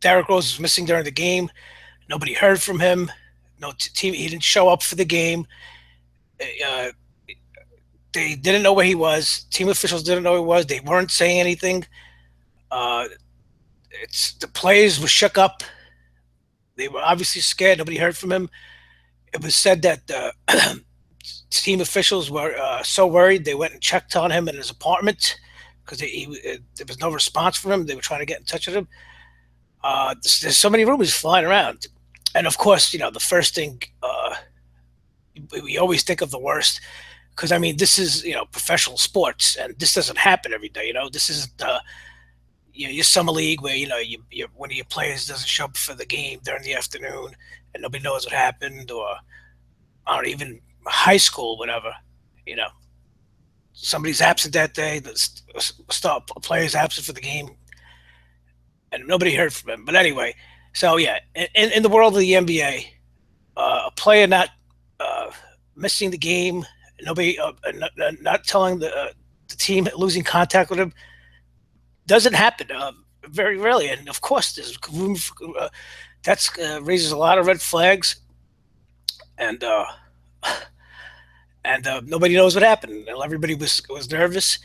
Derrick Rose was missing during the game. Nobody heard from him. No team. He didn't show up for the game. Uh, they didn't know where he was. Team officials didn't know where he was. They weren't saying anything. Uh, it's the players were shook up. They were obviously scared. Nobody heard from him. It was said that team officials were so worried they went and checked on him in his apartment because there was no response from him. They were trying to get in touch with him. There's so many rumors flying around, and of course, the first thing we always think of the worst because I mean this is professional sports, and this doesn't happen every day. This isn't your summer league where one of your players doesn't show up for the game during the afternoon and nobody knows what happened, or I don't even high school, whatever. You know, somebody's absent that day. The star player's absent for the game, and nobody heard from him. But anyway, so yeah, in the world of the NBA, a player not uh, missing the game, nobody not telling the team losing contact with him doesn't happen very rarely. And of course, there's room for, that's raises a lot of red flags, and nobody knows what happened. Everybody was nervous.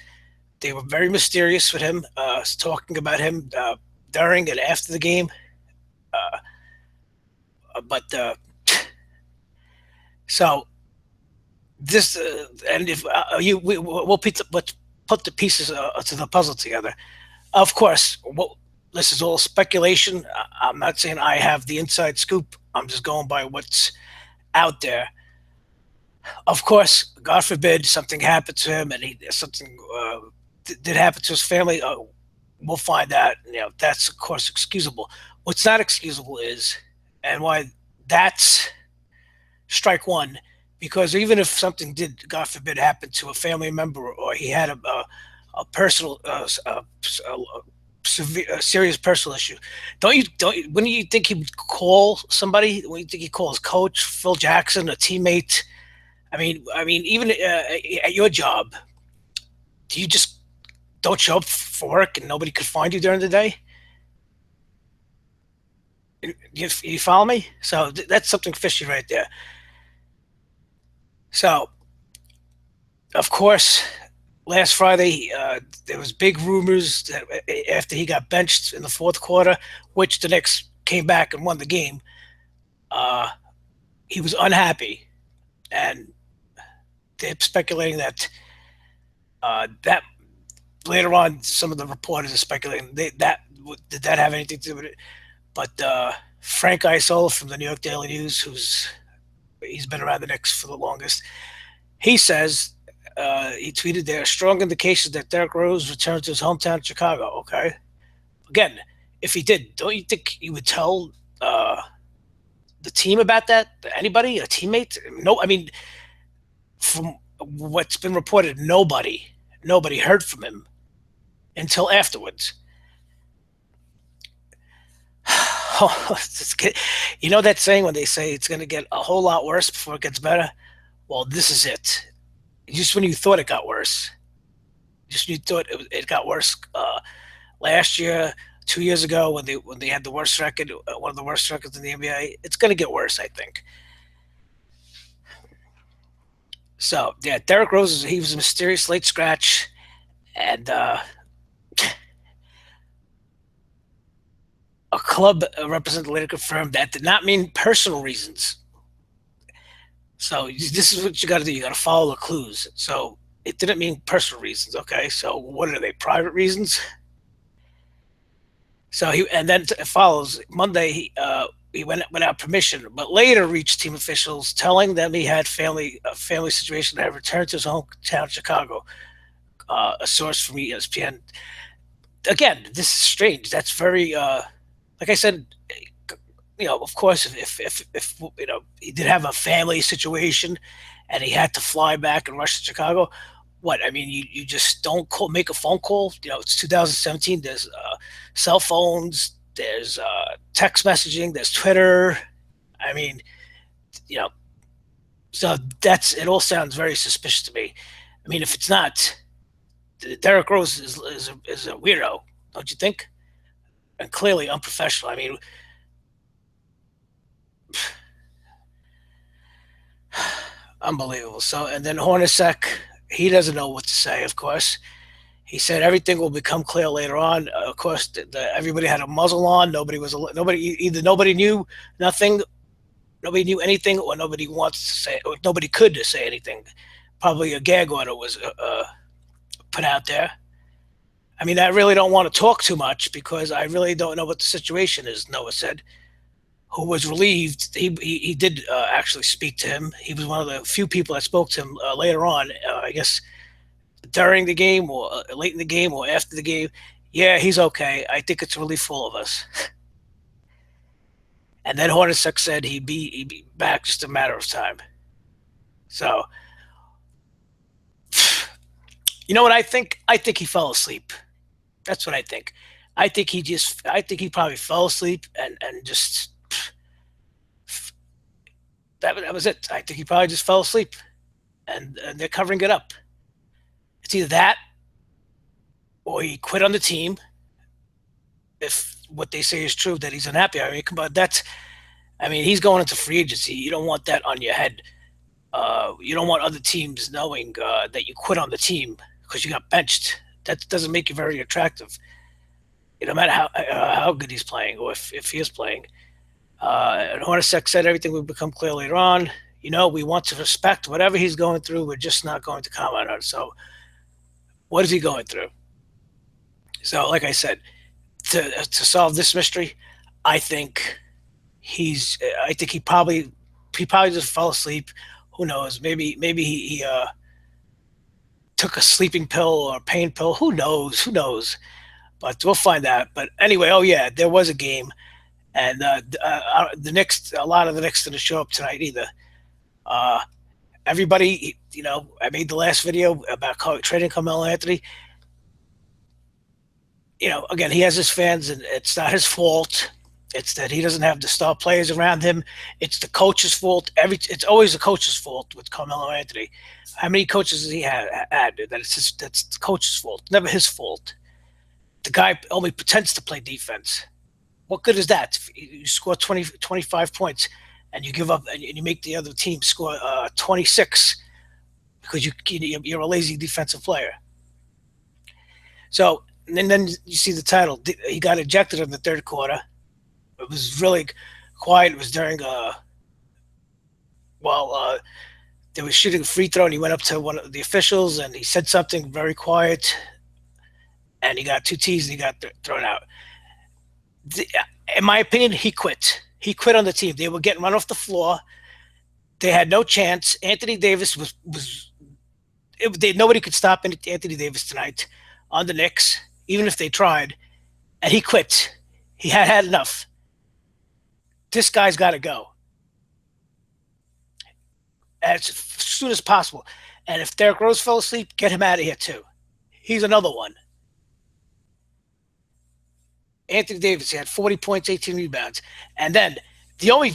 They were very mysterious with him, talking about him during and after the game. Uh, but so this and if we'll put the pieces to the puzzle together. Of course, this is all speculation. I'm not saying I have the inside scoop. I'm just going by what's out there. Of course, God forbid something happened to him, and something did happen to his family. We'll find out. That's of course excusable. What's not excusable is, and why that's strike one, because even if something did, God forbid, happen to a family member, or he had a personal, a serious personal issue, wouldn't you think he would call somebody? When you think he calls coach Phil Jackson, a teammate? I mean, even at your job, do you just don't show up for work and nobody could find you during the day? You follow me? So that's something fishy right there. So, of course, last Friday there was big rumors that after he got benched in the fourth quarter, which the Knicks came back and won the game, uh, he was unhappy, and they're speculating that later on, some of the reporters are speculating that did that have anything to do with it. But Frank Isola from the New York Daily News, he's been around the Knicks for the longest, he says he tweeted there are strong indications that Derrick Rose returned to his hometown, Chicago. Okay, again, if he did, don't you think he would tell the team about that? Anybody, a teammate? No, I mean, from what's been reported, nobody heard from him until afterwards. You know that saying when they say it's going to get a whole lot worse before it gets better? Well, this is it. Just when you thought it got worse, just when you thought it got worse last year, 2 years ago, when they had the worst record, one of the worst records in the NBA, it's going to get worse, I think. So yeah, Derrick Rose, he was a mysterious late scratch, and a club representative later confirmed that did not mean personal reasons. So this is what you got to do. You got to follow the clues. So it didn't mean personal reasons. Okay, so what are they? Private reasons? So and then it follows Monday. He went out permission, but later reached team officials telling them he had a family situation that had returned to his hometown, Chicago. A source from ESPN. Again, this is strange. That's very, like I said, of course, if he did have a family situation, and he had to fly back and rush to Chicago. What I mean, you just don't make a phone call. It's 2017. There's cell phones. There's text messaging. There's Twitter. I mean, you know, so that's it. All sounds very suspicious to me. I mean, if it's not, Derrick Rose is a weirdo, don't you think? and clearly unprofessional. I mean, unbelievable. So, and then Hornacek, he doesn't know what to say. Of course, he said everything will become clear later on. Of course, everybody had a muzzle on. Either nobody knew nothing, nobody knew anything, or nobody wants to say, or nobody could say anything. Probably a gag order was put out there. I mean, I really don't want to talk too much because I really don't know what the situation is. Noah said, who was relieved. He did actually speak to him. He was one of the few people that spoke to him later on. I guess during the game or late in the game or after the game. Yeah, he's okay. I think it's a relief for all of us. And then Hornacek said he'd be back just a matter of time. So, you know what I think? I think he fell asleep. That's what I think. I think he probably fell asleep and just that was it. I think he probably just fell asleep, and they're covering it up. It's either that or he quit on the team. If what they say is true, that he's unhappy. I mean, come on, I mean, he's going into free agency. You don't want that on your head. You don't want other teams knowing that you quit on the team because you got benched. That doesn't make you very attractive. No matter how good he's playing or if he is playing. And Hornacek said everything will become clear later on. We want to respect whatever he's going through. We're just not going to comment on it. So, what is he going through? So, like I said, to solve this mystery, I think I think he probably just fell asleep. Who knows? Maybe he took a sleeping pill or a pain pill. Who knows? Who knows? But we'll find out. But anyway, oh yeah, there was a game, and the Knicks. A lot of the Knicks didn't show up tonight either. Uh, Everybody, I made the last video about trading Carmelo Anthony. Again, he has his fans, and it's not his fault. It's that he doesn't have the star players around him. It's the coach's fault. It's always the coach's fault with Carmelo Anthony. How many coaches has he had? That's the coach's fault, never his fault. The guy only pretends to play defense. What good is that? If you score 20, 25 points and you give up and you make the other team score 26 because you're a lazy defensive player. So, and then you see the title. He got ejected in the third quarter. It was really quiet. It was during while they were shooting a free throw, and he went up to one of the officials and he said something very quiet, and he got two T's and he got thrown out. In my opinion, he quit. He quit on the team. They were getting run off the floor. They had no chance. Anthony Davis nobody could stop Anthony Davis tonight on the Knicks, even if they tried, and he quit. He had enough. This guy's got to go as soon as possible. And if Derrick Rose fell asleep, get him out of here too. He's another one. Anthony Davis, he had 40 points, 18 rebounds, and then the only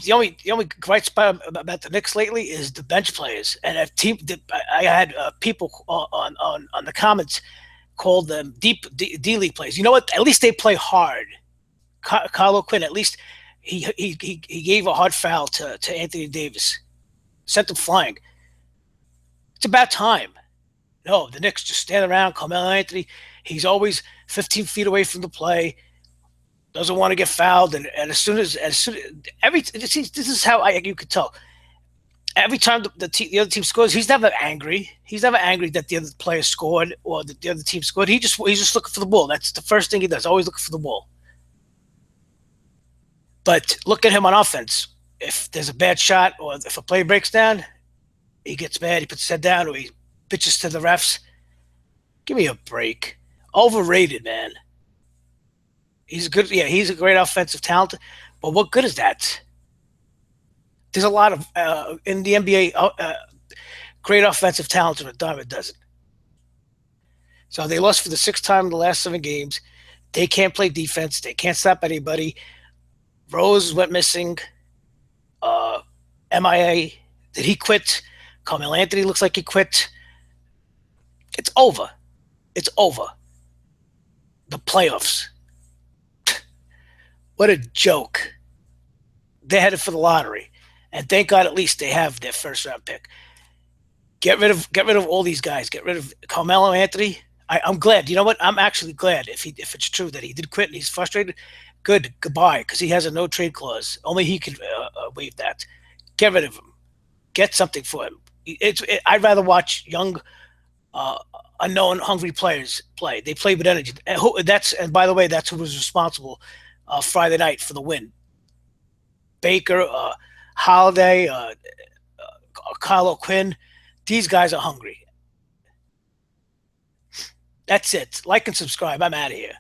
bright spot about the Knicks lately is the bench players. And I had people on the comments called them D League players. You know what? At least they play hard. Carlo Quinn, at least he gave a hard foul to Anthony Davis, sent him flying. It's about time. No, the Knicks just stand around. Carmelo Anthony, he's always 15 feet away from the play. Doesn't want to get fouled, and as soon as this is how you could tell. Every time the other team scores, he's never angry. He's never angry that the other player scored or the other team scored. He's just looking for the ball. That's the first thing he does. Always looking for the ball. But look at him on offense. If there's a bad shot or if a play breaks down, he gets mad. He puts his head down or he bitches to the refs. Give me a break. Overrated, man. He's good. Yeah, he's a great offensive talent. But what good is that? There's a lot of in the NBA great offensive talent, and a dime a dozen. So they lost for the sixth time in the last 7 games. They can't play defense. They can't stop anybody. Rose went missing. MIA. Did he quit? Carmelo Anthony looks like he quit. It's over. It's over. The playoffs. What a joke. They headed for the lottery. And thank God at least they have their first round pick. Get rid of all these guys. Get rid of Carmelo Anthony. I'm glad. You know what? I'm actually glad if it's true that he did quit and he's frustrated. Good, goodbye, because he has a no trade clause. Only he could waive that. Get rid of him. Get something for him. I'd rather watch young, uh, unknown, hungry players play. They play with energy. And by the way, that's who was responsible Friday night for the win. Baker, Holiday, Kyle O'Quinn. These guys are hungry. That's it. Like and subscribe. I'm out of here.